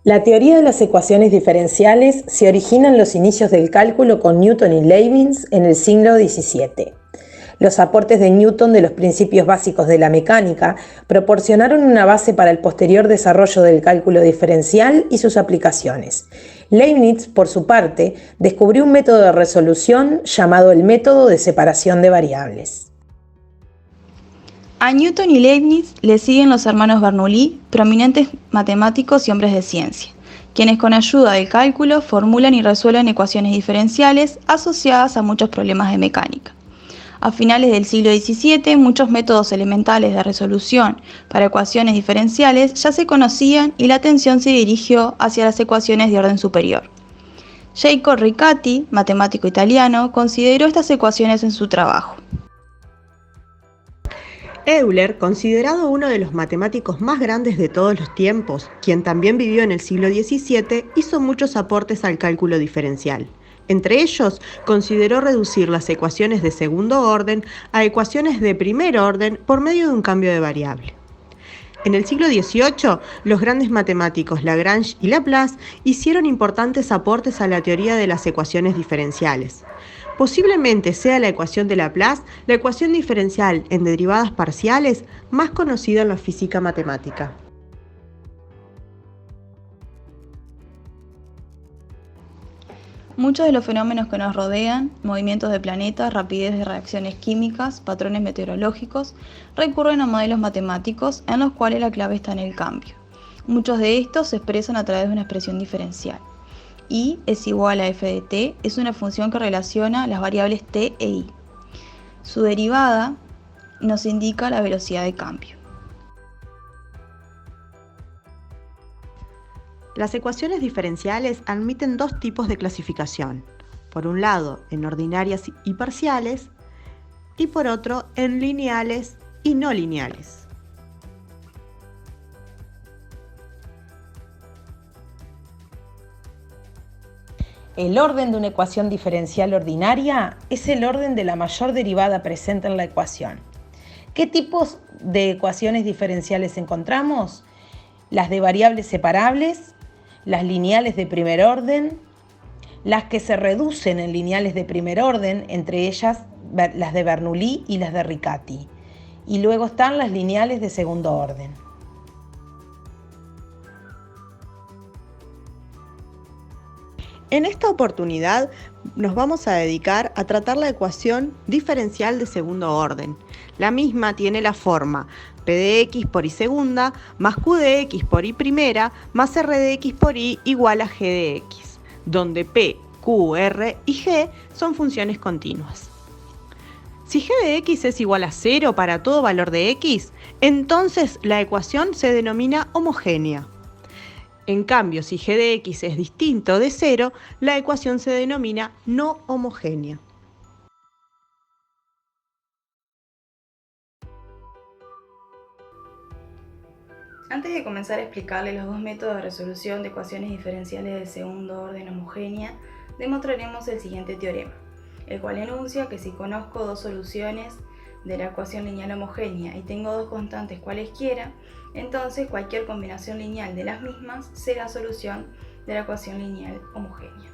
La teoría de las ecuaciones diferenciales se origina en los inicios del cálculo con Newton y Leibniz en el siglo XVII. Los aportes de Newton de los principios básicos de la mecánica proporcionaron una base para el posterior desarrollo del cálculo diferencial y sus aplicaciones. Leibniz, por su parte, descubrió un método de resolución llamado el método de separación de variables. A Newton y Leibniz le siguen los hermanos Bernoulli, prominentes matemáticos y hombres de ciencia, quienes con ayuda del cálculo formulan y resuelven ecuaciones diferenciales asociadas a muchos problemas de mecánica. A finales del siglo XVII, muchos métodos elementales de resolución para ecuaciones diferenciales ya se conocían y la atención se dirigió hacia las ecuaciones de orden superior. Jacob Riccati, matemático italiano, consideró estas ecuaciones en su trabajo. Euler, considerado uno de los matemáticos más grandes de todos los tiempos, quien también vivió en el siglo XVII, hizo muchos aportes al cálculo diferencial. Entre ellos, consideró reducir las ecuaciones de segundo orden a ecuaciones de primer orden por medio de un cambio de variable. En el siglo XVIII, los grandes matemáticos Lagrange y Laplace hicieron importantes aportes a la teoría de las ecuaciones diferenciales. Posiblemente sea la ecuación de Laplace la ecuación diferencial en derivadas parciales más conocida en la física matemática. Muchos de los fenómenos que nos rodean, movimientos de planetas, rapidez de reacciones químicas, patrones meteorológicos, recurren a modelos matemáticos en los cuales la clave está en el cambio. Muchos de estos se expresan a través de una expresión diferencial. I es igual a f de t, es una función que relaciona las variables t e i. Su derivada nos indica la velocidad de cambio. Las ecuaciones diferenciales admiten dos tipos de clasificación. Por un lado, en ordinarias y parciales, y por otro, en lineales y no lineales. El orden de una ecuación diferencial ordinaria es el orden de la mayor derivada presente en la ecuación. ¿Qué tipos de ecuaciones diferenciales encontramos? Las de variables separables, las lineales de primer orden, las que se reducen en lineales de primer orden, entre ellas las de Bernoulli y las de Riccati. Y luego están las lineales de segundo orden. En esta oportunidad nos vamos a dedicar a tratar la ecuación diferencial de segundo orden. La misma tiene la forma P de x por y segunda más Q de x por y primera más R de x por y igual a G de x, donde P, Q, R y G son funciones continuas. Si G de x es igual a 0 para todo valor de x, entonces la ecuación se denomina homogénea. En cambio, si G de x es distinto de 0, la ecuación se denomina no homogénea. Antes de comenzar a explicarles los dos métodos de resolución de ecuaciones diferenciales de segundo orden homogénea, demostraremos el siguiente teorema, el cual enuncia que si conozco dos soluciones de la ecuación lineal homogénea y tengo dos constantes cualesquiera, entonces cualquier combinación lineal de las mismas será solución de la ecuación lineal homogénea.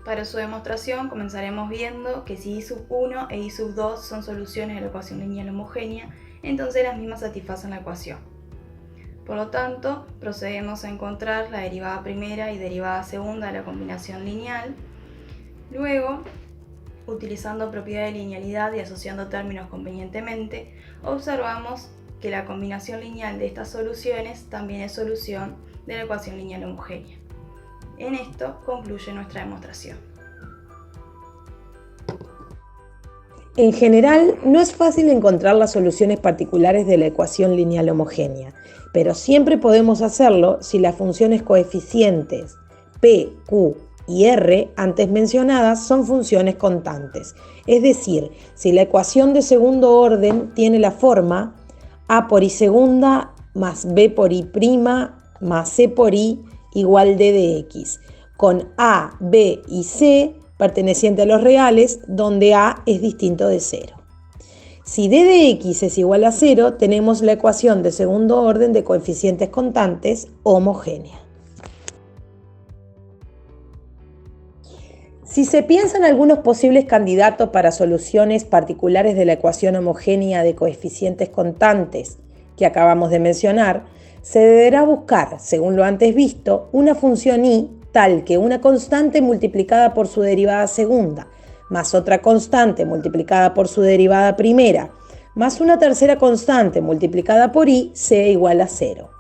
Para su demostración comenzaremos viendo que si I sub 1 e I sub 2 son soluciones de la ecuación lineal homogénea, entonces las mismas satisfacen la ecuación. Por lo tanto, procedemos a encontrar la derivada primera y derivada segunda de la combinación lineal. Luego, utilizando propiedad de linealidad y asociando términos convenientemente, observamos que la combinación lineal de estas soluciones también es solución de la ecuación lineal homogénea. En esto concluye nuestra demostración. En general, no es fácil encontrar las soluciones particulares de la ecuación lineal homogénea, pero siempre podemos hacerlo si las funciones coeficientes P, Q y R antes mencionadas son funciones constantes. Es decir, si la ecuación de segundo orden tiene la forma A por I segunda más B por I prima más C por I igual D de X, con A, B y C perteneciente a los reales, donde A es distinto de 0. Si d de x es igual a 0, tenemos la ecuación de segundo orden de coeficientes constantes homogénea. Si se piensan algunos posibles candidatos para soluciones particulares de la ecuación homogénea de coeficientes constantes que acabamos de mencionar, se deberá buscar, según lo antes visto, una función y tal que una constante multiplicada por su derivada segunda, más otra constante multiplicada por su derivada primera, más una tercera constante multiplicada por y sea igual a 0.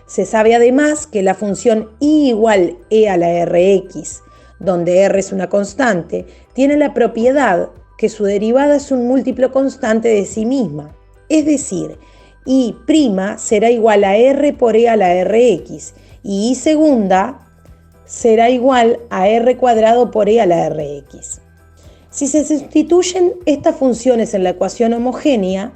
Se sabe además que la función y igual e a la rx, donde r es una constante, tiene la propiedad que su derivada es un múltiplo constante de sí misma, es decir, y' será igual a r por e a la rx y y segunda será igual a r cuadrado por e a la rx. Si se sustituyen estas funciones en la ecuación homogénea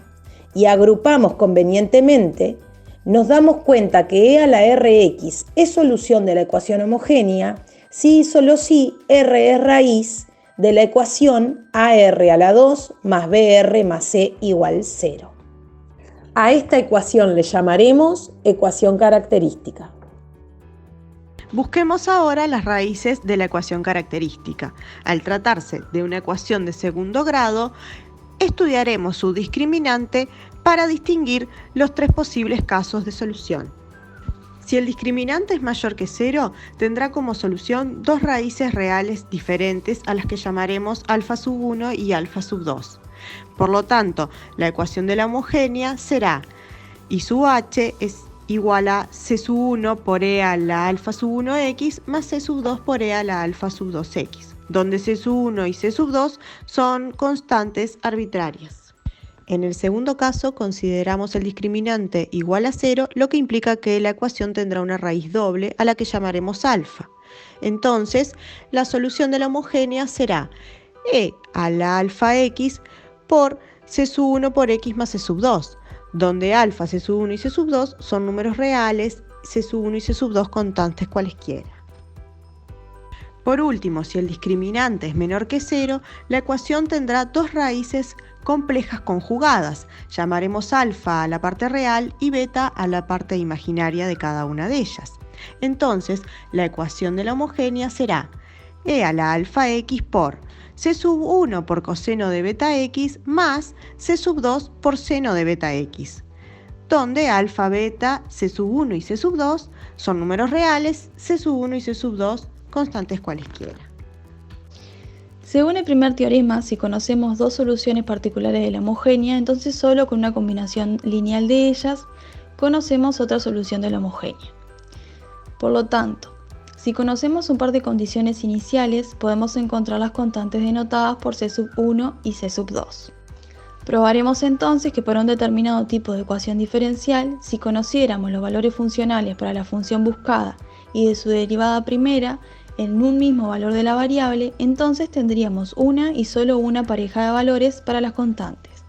y agrupamos convenientemente, nos damos cuenta que e a la rx es solución de la ecuación homogénea si y solo si r es raíz de la ecuación AR a la 2 más BR más C igual 0. A esta ecuación le llamaremos ecuación característica. Busquemos ahora las raíces de la ecuación característica. Al tratarse de una ecuación de segundo grado, estudiaremos su discriminante para distinguir los tres posibles casos de solución. Si el discriminante es mayor que 0, tendrá como solución dos raíces reales diferentes a las que llamaremos alfa sub 1 y alfa sub 2. Por lo tanto, la ecuación de la homogénea será y sub h es igual a c sub 1 por e a la alfa sub 1x más c sub 2 por e a la alfa sub 2x, donde c sub 1 y c sub 2 son constantes arbitrarias. En el segundo caso, consideramos el discriminante igual a 0, lo que implica que la ecuación tendrá una raíz doble a la que llamaremos alfa. Entonces, la solución de la homogénea será e a la alfa x por c sub 1 por x más c sub 2, donde alfa, c sub 1 y c sub 2 son números reales, c sub 1 y c sub 2 constantes cualesquiera. Por último, si el discriminante es menor que 0, la ecuación tendrá dos raíces complejas conjugadas. Llamaremos alfa a la parte real y beta a la parte imaginaria de cada una de ellas. Entonces, la ecuación de la homogénea será e a la alfa x por c sub 1 por coseno de beta x más c sub 2 por seno de beta x, donde alfa, beta, c sub 1 y c sub 2 son números reales, c sub 1 y c sub 2 constantes cualesquiera. Según el primer teorema, si conocemos dos soluciones particulares de la homogénea, entonces solo con una combinación lineal de ellas conocemos otra solución de la homogénea. Por lo tanto, si conocemos un par de condiciones iniciales, podemos encontrar las constantes denotadas por c sub 1 y c sub 2. Probaremos entonces que para un determinado tipo de ecuación diferencial, si conociéramos los valores funcionales para la función buscada y de su derivada primera, en un mismo valor de la variable, entonces tendríamos una y solo una pareja de valores para las constantes.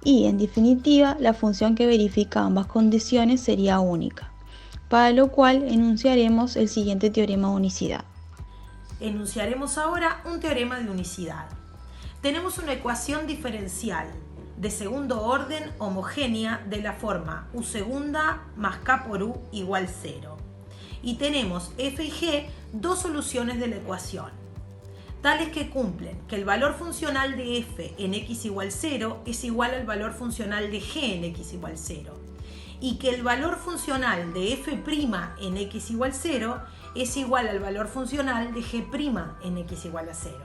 Y, en definitiva, la función que verifica ambas condiciones sería única, para lo cual enunciaremos el siguiente teorema de unicidad. Enunciaremos ahora un teorema de unicidad. Tenemos una ecuación diferencial de segundo orden homogénea de la forma u segunda más k por u igual 0. Y tenemos f y g dos soluciones de la ecuación, tales que cumplen que el valor funcional de f en x igual 0 es igual al valor funcional de g en x igual 0, y que el valor funcional de f' en x igual 0 es igual al valor funcional de g' en x igual a 0.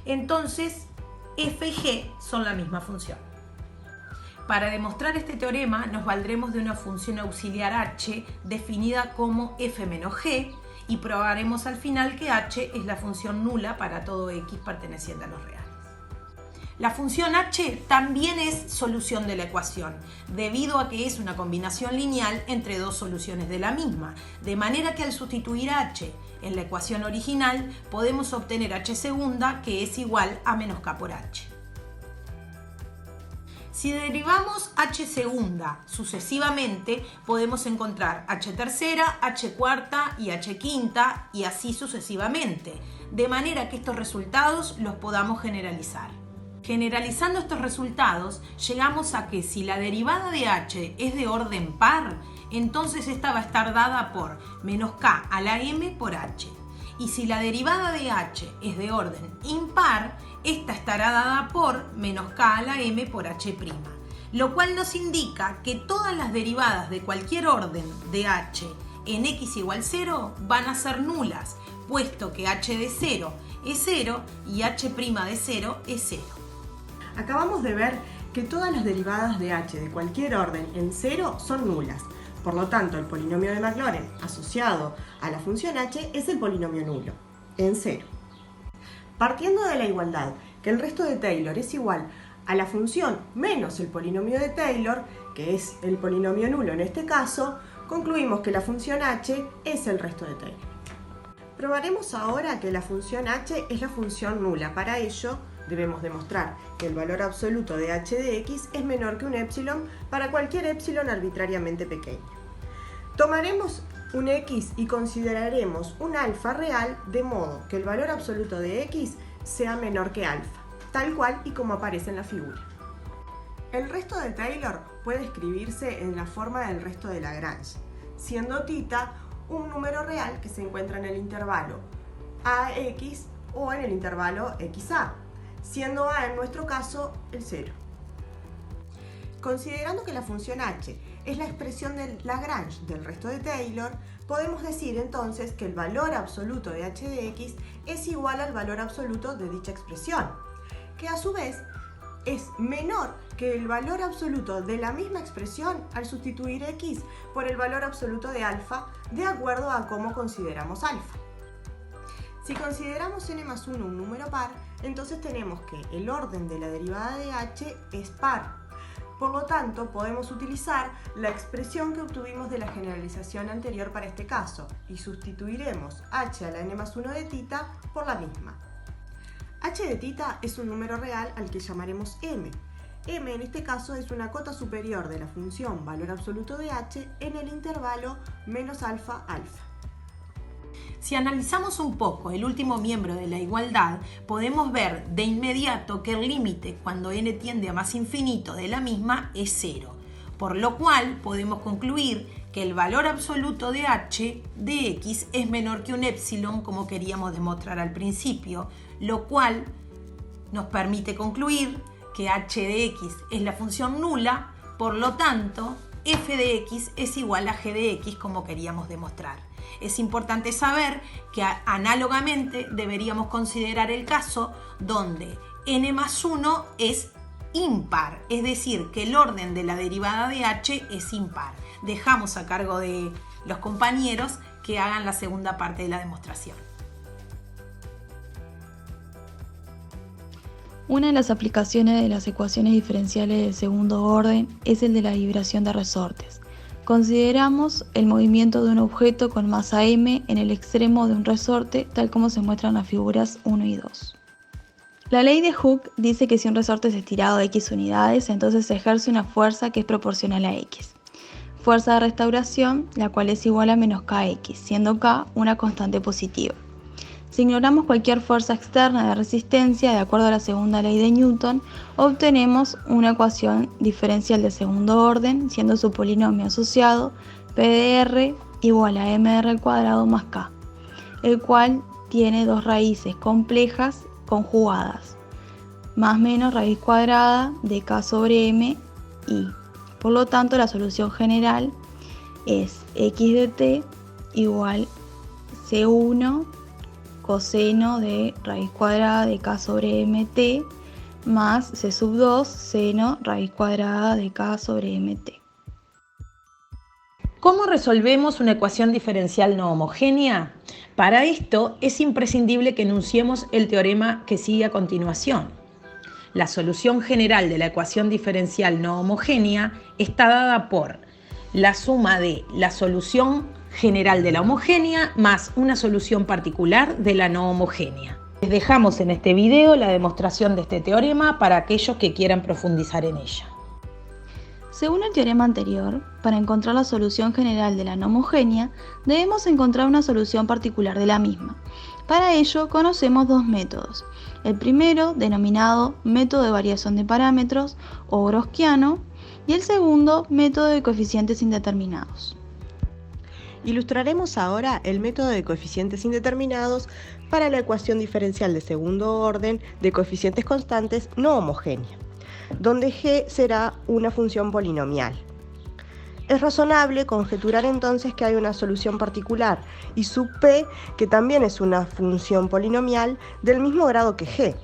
Entonces, f y g son la misma función. Para demostrar este teorema nos valdremos de una función auxiliar h definida como f menos g y probaremos al final que h es la función nula para todo x perteneciente a los reales. La función h también es solución de la ecuación, debido a que es una combinación lineal entre dos soluciones de la misma, de manera que al sustituir h en la ecuación original podemos obtener h segunda, que es igual a menos k por h. Si derivamos h segunda sucesivamente, podemos encontrar h tercera, h cuarta y h quinta, y así sucesivamente, de manera que estos resultados los podamos generalizar. Generalizando estos resultados, llegamos a que si la derivada de h es de orden par, entonces esta va a estar dada por menos k a la m por h. Y si la derivada de h es de orden impar, esta estará dada por menos k a la m por h', lo cual nos indica que todas las derivadas de cualquier orden de h en x igual 0 van a ser nulas, puesto que h de 0 es 0 y h' de 0 es 0. Acabamos de ver que todas las derivadas de h de cualquier orden en 0 son nulas. Por lo tanto, el polinomio de Maclaurin asociado a la función h es el polinomio nulo, en 0. Partiendo de la igualdad que el resto de Taylor es igual a la función menos el polinomio de Taylor, que es el polinomio nulo en este caso, concluimos que la función h es el resto de Taylor. Probaremos ahora que la función h es la función nula. Para ello, debemos demostrar que el valor absoluto de h de x es menor que un epsilon para cualquier epsilon arbitrariamente pequeño. Tomaremos un x y consideraremos un alfa real de modo que el valor absoluto de x sea menor que alfa, tal cual y como aparece en la figura. El resto de Taylor puede escribirse en la forma del resto de Lagrange, siendo θ un número real que se encuentra en el intervalo ax o en el intervalo xa, siendo a en nuestro caso el 0. Considerando que la función h es la expresión del Lagrange del resto de Taylor, podemos decir entonces que el valor absoluto de h de x es igual al valor absoluto de dicha expresión, que a su vez es menor que el valor absoluto de la misma expresión al sustituir x por el valor absoluto de alfa, de acuerdo a cómo consideramos alfa. Si consideramos n más 1 un número par, entonces tenemos que el orden de la derivada de h es par. Por lo tanto, podemos utilizar la expresión que obtuvimos de la generalización anterior para este caso y sustituiremos h a la n más 1 de θ por la misma. h de θ es un número real al que llamaremos m. M en este caso es una cota superior de la función valor absoluto de h en el intervalo menos alfa alfa. Si analizamos un poco el último miembro de la igualdad, podemos ver de inmediato que el límite cuando n tiende a más infinito de la misma es 0, por lo cual podemos concluir que el valor absoluto de h de x es menor que un epsilon, como queríamos demostrar al principio, lo cual nos permite concluir que h de x es la función nula, por lo tanto f de x es igual a g de x, como queríamos demostrar. Es importante saber que análogamente deberíamos considerar el caso donde n más 1 es impar, es decir, que el orden de la derivada de h es impar. Dejamos a cargo de los compañeros que hagan la segunda parte de la demostración. Una de las aplicaciones de las ecuaciones diferenciales de segundo orden es el de la vibración de resortes. Consideramos el movimiento de un objeto con masa m en el extremo de un resorte, tal como se muestran las figuras 1 y 2. La ley de Hooke dice que si un resorte es estirado a x unidades, entonces se ejerce una fuerza que es proporcional a x. Fuerza de restauración, la cual es igual a menos kx, siendo k una constante positiva. Si ignoramos cualquier fuerza externa de resistencia, de acuerdo a la segunda ley de Newton, obtenemos una ecuación diferencial de segundo orden, siendo su polinomio asociado P de r igual a mr al cuadrado más k, el cual tiene dos raíces complejas conjugadas, más menos raíz cuadrada de k sobre m y, por lo tanto, la solución general es x de t igual c1 coseno de raíz cuadrada de k sobre mt más c sub 2 seno raíz cuadrada de k sobre mt. ¿Cómo resolvemos una ecuación diferencial no homogénea? Para esto es imprescindible que enunciemos el teorema que sigue a continuación. La solución general de la ecuación diferencial no homogénea está dada por la suma de la solución general de la homogénea más una solución particular de la no homogénea. Les dejamos en este video la demostración de este teorema para aquellos que quieran profundizar en ella. Según el teorema anterior, para encontrar la solución general de la no homogénea, debemos encontrar una solución particular de la misma. Para ello, conocemos dos métodos. El primero, denominado método de variación de parámetros o Gaussiano, y el segundo, método de coeficientes indeterminados. Ilustraremos ahora el método de coeficientes indeterminados para la ecuación diferencial de segundo orden de coeficientes constantes no homogénea, donde g será una función polinomial. Es razonable conjeturar entonces que hay una solución particular y sub p, que también es una función polinomial del mismo grado que g,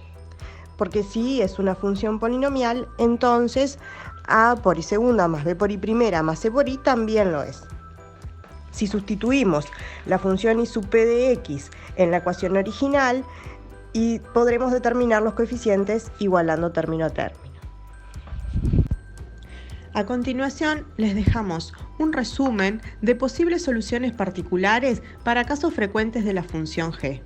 porque si es una función polinomial, entonces a por i segunda más b por i primera más c por i también lo es. Si sustituimos la función i sub p de x en la ecuación original, y podremos determinar los coeficientes igualando término a término. A continuación, les dejamos un resumen de posibles soluciones particulares para casos frecuentes de la función g.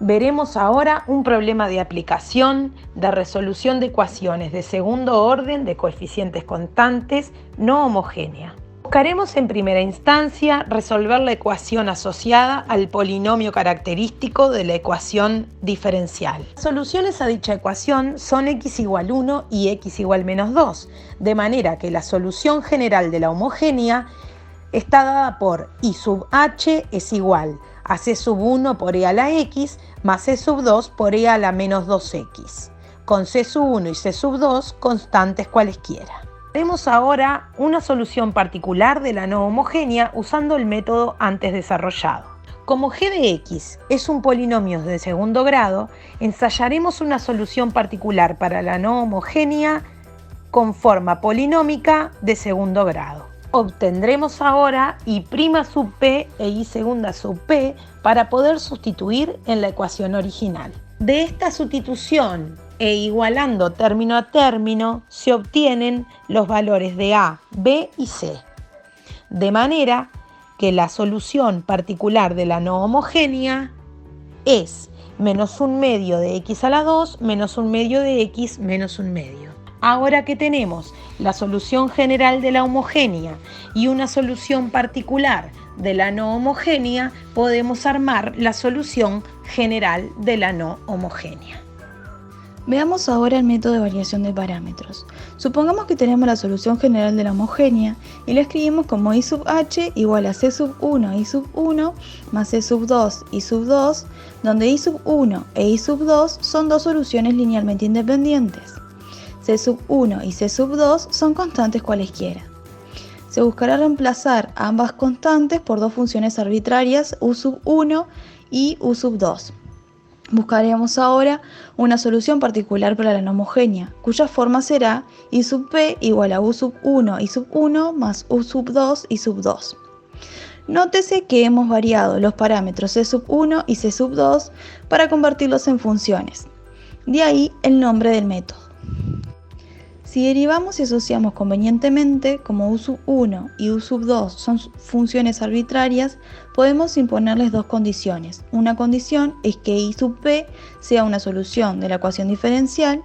Veremos ahora un problema de aplicación de resolución de ecuaciones de segundo orden de coeficientes constantes no homogénea. Buscaremos en primera instancia resolver la ecuación asociada al polinomio característico de la ecuación diferencial. Las soluciones a dicha ecuación son x igual 1 y x igual menos 2, de manera que la solución general de la homogénea está dada por i sub h es igual a c sub 1 por e a la x más c sub 2 por e a la menos 2x, con c sub 1 y c sub 2 constantes cualesquiera. Veremos ahora una solución particular de la no homogénea usando el método antes desarrollado. Como g de x es un polinomio de segundo grado, ensayaremos una solución particular para la no homogénea con forma polinómica de segundo grado. Obtendremos ahora i' sub p e i segunda sub p para poder sustituir en la ecuación original. De esta sustitución e igualando término a término se obtienen los valores de a, b y c, de manera que la solución particular de la no homogénea es menos un medio de x a la 2 menos un medio de x menos un medio. Ahora que tenemos la solución general de la homogénea y una solución particular de la no homogénea, podemos armar la solución general de la no homogénea. Veamos ahora el método de variación de parámetros. Supongamos que tenemos la solución general de la homogénea y la escribimos como i sub h igual a c sub 1 i sub 1 más c sub 2 i sub 2, donde i sub 1 e i sub 2 son dos soluciones linealmente independientes. C sub 1 y C sub 2 son constantes cualesquiera. Se buscará reemplazar ambas constantes por dos funciones arbitrarias u sub 1 y u sub 2. Buscaremos ahora una solución particular para la no homogénea, cuya forma será i sub p igual a u sub 1 y sub 1 más u sub 2 y sub 2. Nótese que hemos variado los parámetros c sub 1 y c sub 2 para convertirlos en funciones. De ahí el nombre del método. Si derivamos y asociamos convenientemente, como u sub 1 y u sub 2 son funciones arbitrarias, podemos imponerles dos condiciones. Una condición es que i sub p sea una solución de la ecuación diferencial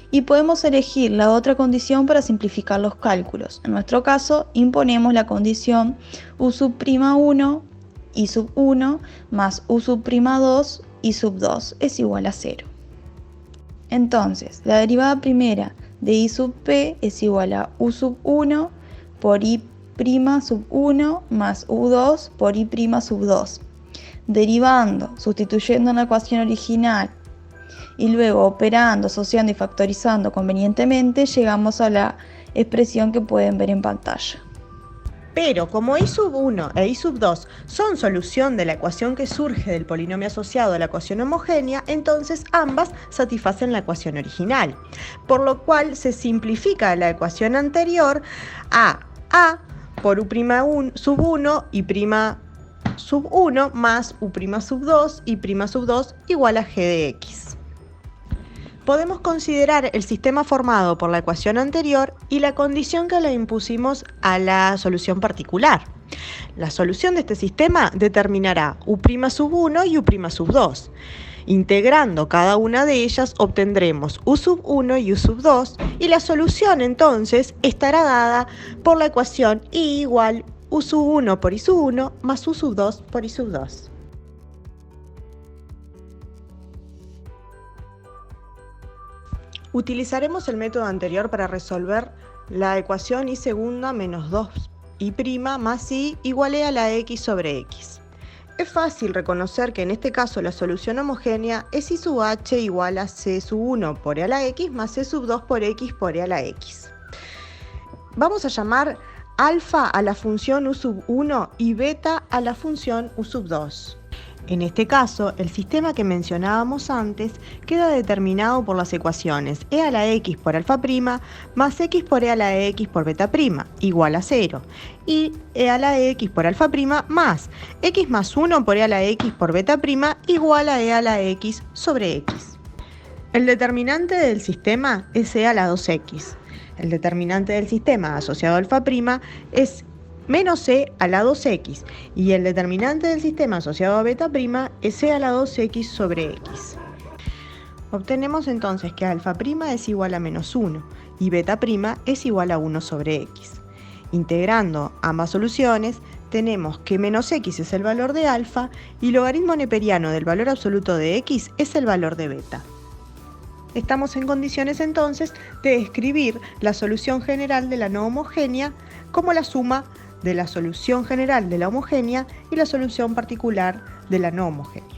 y podemos elegir la otra condición para simplificar los cálculos. En nuestro caso, imponemos la condición u sub' 1 i sub 1 más u sub' 2 i sub 2 es igual a 0. Entonces, la derivada primera de i sub p es igual a u sub 1 por i' sub 1 más u2 por i' sub 2. Derivando, sustituyendo en la ecuación original y luego operando, asociando y factorizando convenientemente, llegamos a la expresión que pueden ver en pantalla. Pero como i sub 1 e i sub 2 son solución de la ecuación que surge del polinomio asociado a la ecuación homogénea, entonces ambas satisfacen la ecuación original, por lo cual se simplifica la ecuación anterior a por u' sub 1 y' sub 1 más u' sub 2 y' sub 2 igual a g de x. Podemos considerar el sistema formado por la ecuación anterior y la condición que le impusimos a la solución particular. La solución de este sistema determinará u' sub 1 y u' sub 2. Integrando cada una de ellas obtendremos U sub 1 y U sub 2 y la solución entonces estará dada por la ecuación I igual U sub 1 por I sub 1 más U sub 2 por I sub 2. Utilizaremos el método anterior para resolver la ecuación I segunda menos 2i' más I igual a la x sobre x. Es fácil reconocer que en este caso la solución homogénea es I sub h igual a c sub 1 por e a la x más c sub 2 por x por e a la x. Vamos a llamar alfa a la función U sub 1 y beta a la función U sub 2. En este caso, el sistema que mencionábamos antes queda determinado por las ecuaciones e a la x por alfa prima más x por e a la x por beta prima igual a 0 y e a la x por alfa prima más x más 1 por e a la x por beta prima igual a e a la x sobre x. El determinante del sistema es e a la 2x. El determinante del sistema asociado a alfa prima es menos e a la 2x y el determinante del sistema asociado a beta prima es e a la 2x sobre x. Obtenemos entonces que alfa prima es igual a menos 1 y beta prima es igual a 1 sobre x. Integrando ambas soluciones, tenemos que menos x es el valor de alfa y logaritmo neperiano del valor absoluto de x es el valor de beta. Estamos en condiciones entonces de escribir la solución general de la no homogénea como la suma de la solución general de la homogénea y la solución particular de la no homogénea.